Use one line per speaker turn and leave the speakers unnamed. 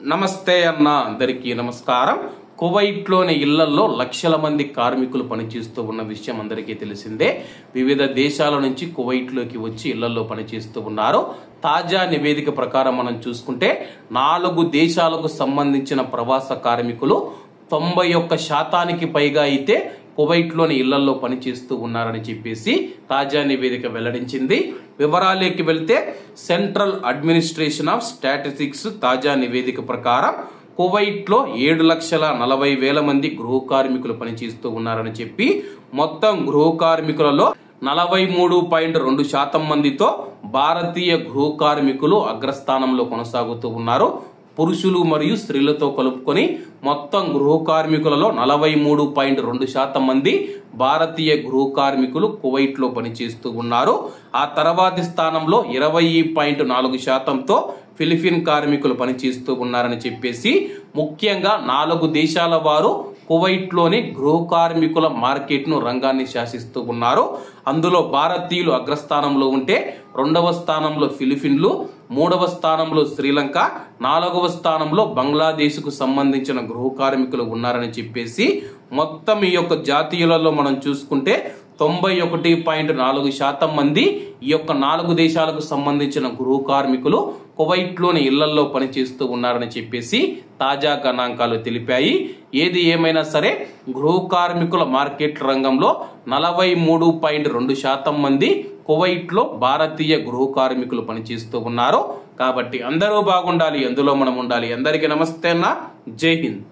నమస్తే అన్న అందరికీ నమస్కారం. కువైట్లోని ఇళ్లలో లక్షల మంది కార్మికులు పనిచేస్తూ ఉన్న విషయం అందరికీ తెలిసిందే. వివిధ దేశాల నుంచి కువైట్లోకి వచ్చి ఇళ్లలో పనిచేస్తూ ఉన్నారు. తాజా నివేదిక ప్రకారం మనం చూసుకుంటే 4 దేశాలకు సంబంధించిన ప్రవాస కార్మికులు 91% పైగా అయితే కువైట్లోని ఇళ్లలో పనిచేస్తూ ఉన్నారని చెప్పేసి తాజా నివేదిక వెల్లడించింది. వివరాలకి వెళ్తే సెంట్రల్ అడ్మినిస్ట్రేషన్ ఆఫ్ స్టాటిస్టిక్స్ తాజా నివేదిక ప్రకారం కువైట్లో 7,40,000 మంది గృహ కార్మికులు పనిచేస్తూ ఉన్నారని చెప్పి మొత్తం గృహ కార్మికులలో 43.2% మందితో భారతీయ గృహ కార్మికులు అగ్రస్థానంలో కొనసాగుతూ ఉన్నారు. పురుషులు మరియు స్త్రీలతో కలుపుకొని మొత్తం గృహ కార్మికులలో 43.2% మంది భారతీయ గృహ కార్మికులు కువైట్లో పనిచేస్తూ ఉన్నారు. ఆ తర్వాతి స్థానంలో 20.4%తో ఫిలిపిన్ కార్మికులు పనిచేస్తూ ఉన్నారని చెప్పేసి ముఖ్యంగా 4 దేశాల వారు కువైట్లోని గృహ కార్మికుల మార్కెట్ను రంగాన్ని శాసిస్తూ ఉన్నారు. అందులో భారతీయులు అగ్రస్థానంలో ఉంటే 2వ స్థానంలో ఫిలిపిన్లు, 3వ స్థానంలో శ్రీలంక, 4వ స్థానంలో బంగ్లాదేశ్కు సంబంధించిన గృహ కార్మికులు ఉన్నారని చెప్పేసి మొత్తం ఈ యొక్క జాతీయులలో మనం చూసుకుంటే 91.4% మంది ఈ యొక్క 4 దేశాలకు సంబంధించిన గృహ కార్మికులు కువైట్లోని ఇళ్లలో పనిచేస్తూ ఉన్నారని చెప్పేసి తాజా గణాంకాలు తెలిపాయి. ఏది ఏమైనా సరే గృహ కార్మికుల మార్కెట్ రంగంలో 43.2% మంది కువైట్లో భారతీయ గృహ కార్మికులు పనిచేస్తూ ఉన్నారు. కాబట్టి అందరూ బాగుండాలి, అందులో మనం ఉండాలి. అందరికీ నమస్తే అన్న, జై హింద్.